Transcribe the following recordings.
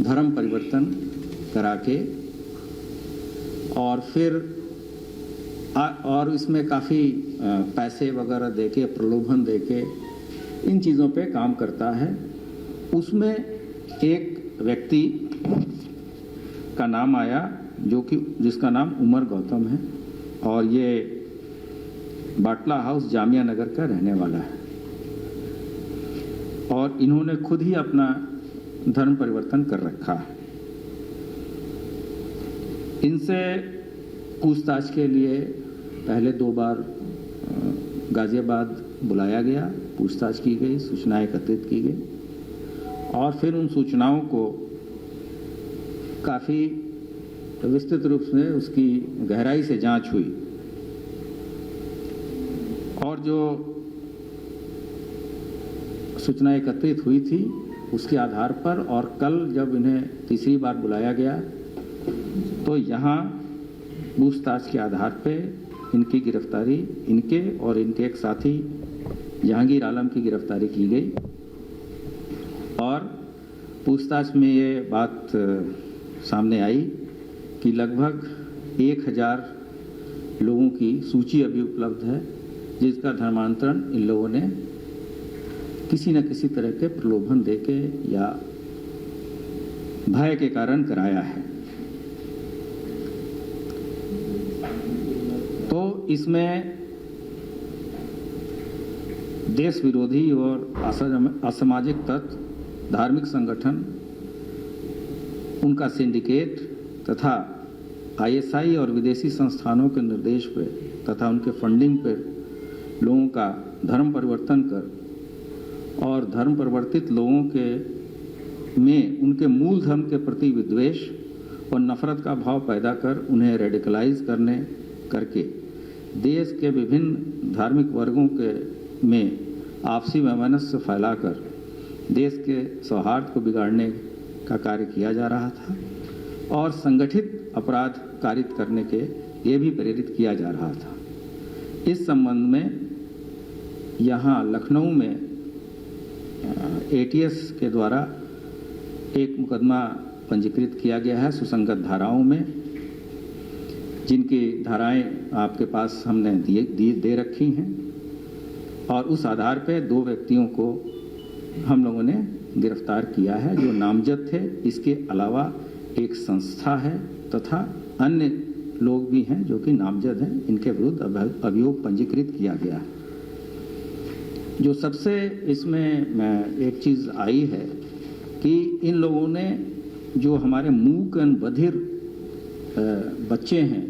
धर्म परिवर्तन करा के और फिर और इसमें काफ़ी पैसे वगैरह देके, प्रलोभन देके इन चीज़ों पे काम करता है। उसमें एक व्यक्ति का नाम आया जिसका नाम उमर गौतम है और ये बाटला हाउस जामिया नगर का रहने वाला है और इन्होंने खुद ही अपना धर्म परिवर्तन कर रखा है। इनसे पूछताछ के लिए पहले 2 बार गाजियाबाद बुलाया गया, पूछताछ की गई, सूचनाएं एकत्रित की गई और फिर उन सूचनाओं को काफ़ी विस्तृत रूप से उसकी गहराई से जांच हुई और जो सूचनाएं एकत्रित हुई थी उसके आधार पर और कल जब इन्हें तीसरी बार बुलाया गया तो यहाँ पूछताछ के आधार पे इनकी गिरफ्तारी, इनके और इनके एक साथी जहांगीर आलम की गिरफ्तारी की गई और पूछताछ में ये बात सामने आई कि लगभग 1000 लोगों की सूची अभी उपलब्ध है जिसका धर्मांतरण इन लोगों ने किसी न किसी तरह के प्रलोभन देके या भय के कारण कराया है। तो इसमें देश विरोधी और असामाजिक तत्व, धार्मिक संगठन, उनका सिंडिकेट तथा आईएसआई और विदेशी संस्थानों के निर्देश पर तथा उनके फंडिंग पर लोगों का धर्म परिवर्तन कर और धर्म परिवर्तित लोगों के में उनके मूल धर्म के प्रति विद्वेष और नफरत का भाव पैदा कर उन्हें रेडिकलाइज करके देश के विभिन्न धार्मिक वर्गों के में आपसी वैमनस्य फैलाकर देश के सौहार्द को बिगाड़ने का कार्य किया जा रहा था और संगठित अपराध कारित करने के लिए भी प्रेरित किया जा रहा था। इस संबंध में यहाँ लखनऊ में एटीएस के द्वारा एक मुकदमा पंजीकृत किया गया है सुसंगत धाराओं में, जिनकी धाराएं आपके पास हमने दे रखी हैं और उस आधार पे 2 व्यक्तियों को हम लोगों ने गिरफ्तार किया है जो नामजद थे। इसके अलावा एक संस्था है तथा अन्य लोग भी हैं जो कि नामजद हैं, इनके विरुद्ध अभियोग पंजीकृत किया गया है। जो सबसे इसमें एक चीज़ आई है कि इन लोगों ने जो हमारे मूक एवं बधिर बच्चे हैं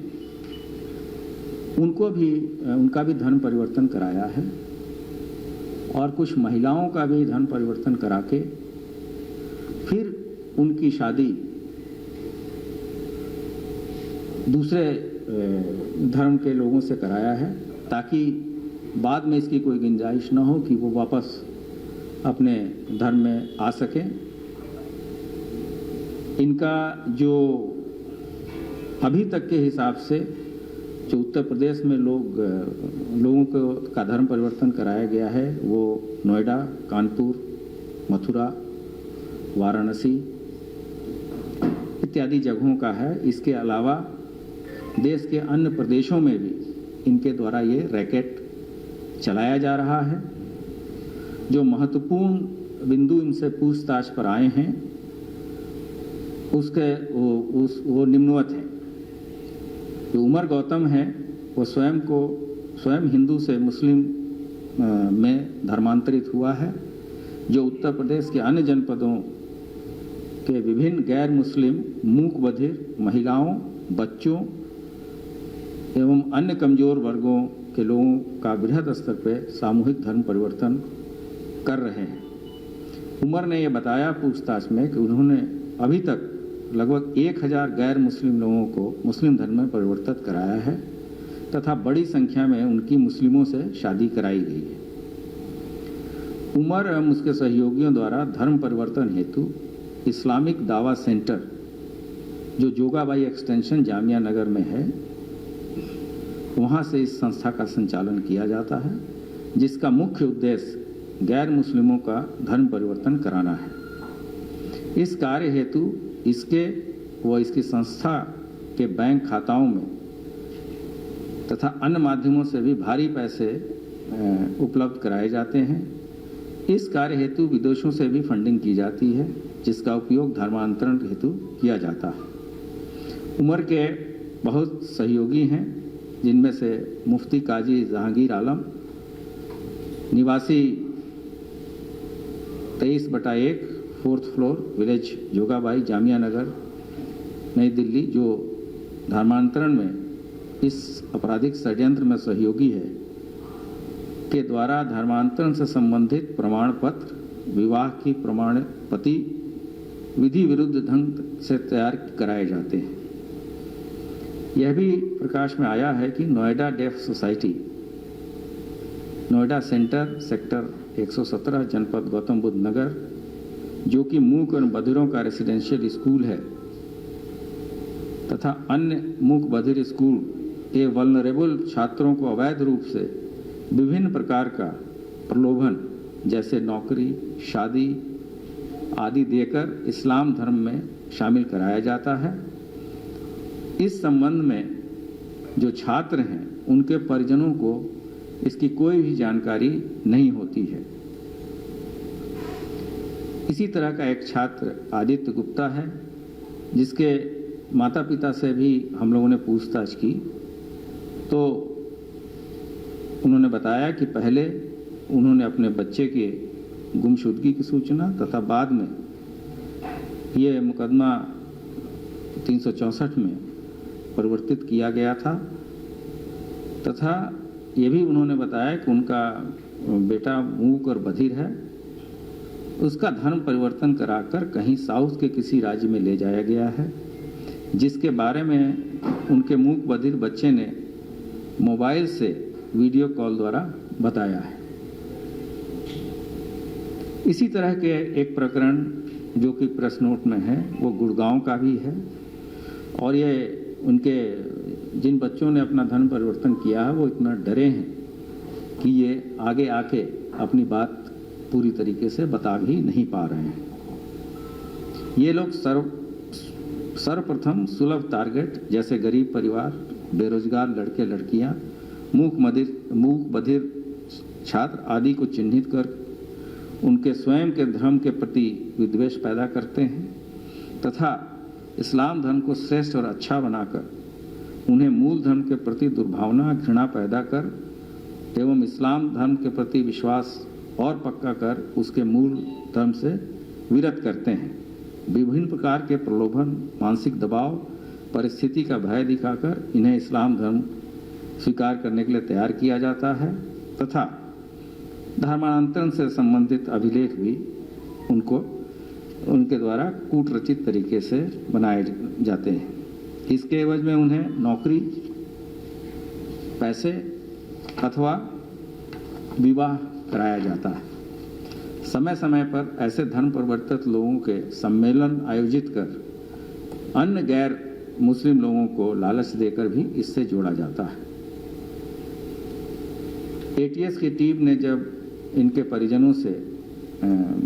उनका भी धर्म परिवर्तन कराया है और कुछ महिलाओं का भी धर्म परिवर्तन करा के फिर उनकी शादी दूसरे धर्म के लोगों से कराया है ताकि बाद में इसकी कोई गुंजाइश न हो कि वो वापस अपने धर्म में आ सके। इनका जो अभी तक के हिसाब से जो उत्तर प्रदेश में लोगों को का धर्म परिवर्तन कराया गया है वो नोएडा, कानपुर, मथुरा, वाराणसी इत्यादि जगहों का है। इसके अलावा देश के अन्य प्रदेशों में भी इनके द्वारा ये रैकेट चलाया जा रहा है। जो महत्वपूर्ण बिंदु इनसे पूछताछ पर आए हैं वो निम्नवत है। जो उमर गौतम है वो स्वयं हिंदू से मुस्लिम में धर्मांतरित हुआ है, जो उत्तर प्रदेश के अन्य जनपदों के विभिन्न गैर मुस्लिम मूक बधिर महिलाओं, बच्चों एवं अन्य कमजोर वर्गों के लोगों का बृहद स्तर पर सामूहिक धर्म परिवर्तन कर रहे हैं। उमर ने यह बताया पूछताछ में कि उन्होंने अभी तक लगभग 1000 गैर मुस्लिम लोगों को मुस्लिम धर्म में परिवर्तित कराया है तथा बड़ी संख्या में उनकी मुस्लिमों से शादी कराई गई है। उमर एवं उसके सहयोगियों द्वारा धर्म परिवर्तन हेतु इस्लामिक दावा सेंटर जो जोगाबाई एक्सटेंशन जामिया नगर में है वहाँ से इस संस्था का संचालन किया जाता है, जिसका मुख्य उद्देश्य गैर मुस्लिमों का धर्म परिवर्तन कराना है। इस कार्य हेतु इसके व इसकी संस्था के बैंक खाताओं में तथा अन्य माध्यमों से भी भारी पैसे उपलब्ध कराए जाते हैं। इस कार्य हेतु विदेशों से भी फंडिंग की जाती है, जिसका उपयोग धर्मांतरण हेतु किया जाता है। उमर के बहुत सहयोगी हैं, जिनमें से मुफ्ती काजी जहांगीर आलम, निवासी 23/1 4th floor village Jogabai, Jamia Nagar, New Delhi, जो धर्मांतरण में इस आपराधिक षड्यंत्र में सहयोगी है, के द्वारा धर्मांतरण से संबंधित प्रमाण पत्र, विवाह की प्रमाण पति विधि विरुद्ध ढंग से तैयार कराए जाते हैं। यह भी प्रकाश में आया है कि Noida deaf society, Noida centre, sector 117, जनपद गौतम बुद्ध नगर, जो कि मूक और बधिरों का रेसिडेंशियल स्कूल है, तथा अन्य मूक बधिर स्कूल के वल्नरेबल छात्रों को अवैध रूप से विभिन्न प्रकार का प्रलोभन जैसे नौकरी, शादी आदि देकर इस्लाम धर्म में शामिल कराया जाता है। इस संबंध में जो छात्र हैं, उनके परिजनों को इसकी कोई भी जानकारी नहीं होती है। इसी तरह का एक छात्र आदित्य गुप्ता है, जिसके माता पिता से भी हम लोगों ने पूछताछ की, तो उन्होंने बताया कि पहले उन्होंने अपने बच्चे के गुमशुदगी की सूचना तथा बाद में ये मुकदमा 364 में परिवर्तित किया गया था, तथा ये भी उन्होंने बताया कि उनका बेटा मूक और बधिर है, उसका धर्म परिवर्तन कराकर कहीं साउथ के किसी राज्य में ले जाया गया है, जिसके बारे में उनके मूक बधिर बच्चे ने मोबाइल से वीडियो कॉल द्वारा बताया है। इसी तरह के एक प्रकरण जो कि प्रेस नोट में है, वो गुड़गांव का भी है, और ये उनके जिन बच्चों ने अपना धर्म परिवर्तन किया है, वो इतना डरे हैं कि ये आगे आके अपनी बात पूरी तरीके से बता भी नहीं पा रहे हैं। ये लोग सर्वप्रथम सुलभ टारगेट जैसे गरीब परिवार, बेरोजगार लड़के लड़कियां, मूक बधिर छात्र आदि को चिन्हित कर उनके स्वयं के धर्म के प्रति विद्वेष पैदा करते हैं, तथा इस्लाम धर्म को श्रेष्ठ और अच्छा बनाकर उन्हें मूल धर्म के प्रति दुर्भावना, घृणा पैदा कर एवं इस्लाम धर्म के प्रति विश्वास और पक्का कर उसके मूल धर्म से विरत करते हैं। विभिन्न प्रकार के प्रलोभन, मानसिक दबाव, परिस्थिति का भय दिखाकर इन्हें इस्लाम धर्म स्वीकार करने के लिए तैयार किया जाता है, तथा धर्मांतरण से संबंधित अभिलेख भी उनके द्वारा कूटरचित तरीके से बनाए जाते हैं। इसके एवज में उन्हें नौकरी, पैसे अथवा विवाह कराया जाता है। समय समय पर ऐसे धर्म परिवर्तित लोगों के सम्मेलन आयोजित कर अन्य गैर मुस्लिम लोगों को लालच देकर भी इससे जोड़ा जाता है। एटीएस की टीम ने जब इनके परिजनों से,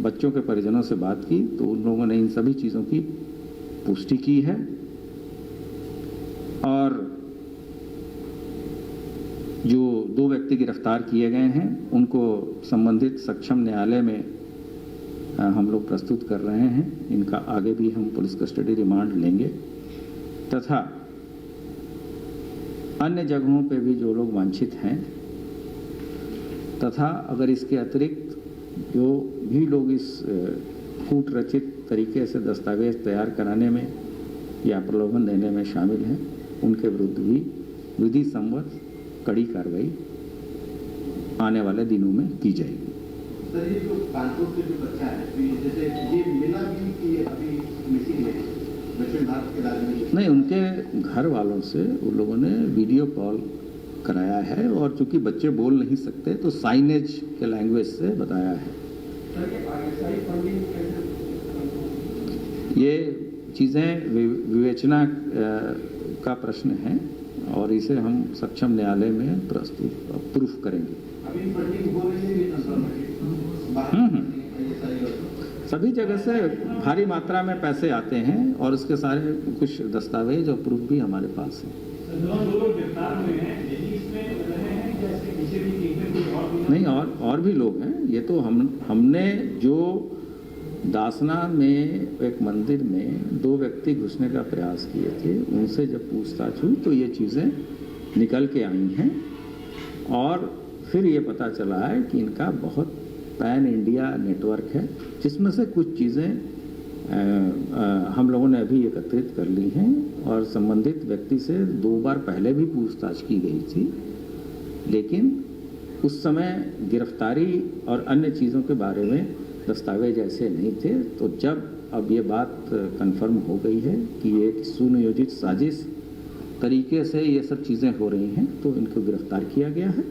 बच्चों के परिजनों से बात की, तो उन लोगों ने इन सभी चीज़ों की पुष्टि की है, और जो 2 व्यक्ति गिरफ्तार किए गए हैं, उनको संबंधित सक्षम न्यायालय में हम लोग प्रस्तुत कर रहे हैं। इनका आगे भी हम पुलिस कस्टडी रिमांड लेंगे, तथा अन्य जगहों पे भी जो लोग वांछित हैं, तथा अगर इसके अतिरिक्त जो भी लोग इस कूटरचित तरीके से दस्तावेज तैयार कराने में या प्रलोभन देने में शामिल हैं, उनके विरुद्ध भी विधि सम्मत कड़ी कार्रवाई आने वाले दिनों में की जाएगी। सर, ये जो कानपुर के जो बच्चा है, जैसे ये मिला भी कि अभी मिसिंग है दक्षिण भारत के राज्य में? नहीं, उनके घर वालों से उन लोगों ने वीडियो कॉल कराया है, और चूंकि बच्चे बोल नहीं सकते तो साइनेज के लैंग्वेज से बताया है। ये चीज़ें विवेचना का प्रश्न है, और इसे हम सक्षम न्यायालय में प्रस्तुत प्रूफ करेंगे। अभी फंडिंग हो रही है सभी जगह से भारी मात्रा में पैसे आते हैं और उसके सारे कुछ दस्तावेज और प्रूफ भी हमारे पास हैं। नहीं, और भी लोग हैं। ये तो हमने जो दासना में एक मंदिर में 2 व्यक्ति घुसने का प्रयास किए थे, उनसे जब पूछताछ हुई तो ये चीज़ें निकल के आई हैं और फिर ये पता चला है कि इनका बहुत पैन इंडिया नेटवर्क है, जिसमें से कुछ चीज़ें हम लोगों ने अभी एकत्रित कर ली हैं और संबंधित व्यक्ति से 2 बार पहले भी पूछताछ की गई थी, लेकिन उस समय गिरफ्तारी और अन्य चीज़ों के बारे में दस्तावेज ऐसे नहीं थे। तो जब अब ये बात कंफर्म हो गई है कि ये एक सुनियोजित साजिश तरीके से ये सब चीज़ें हो रही हैं, तो इनको गिरफ्तार किया गया है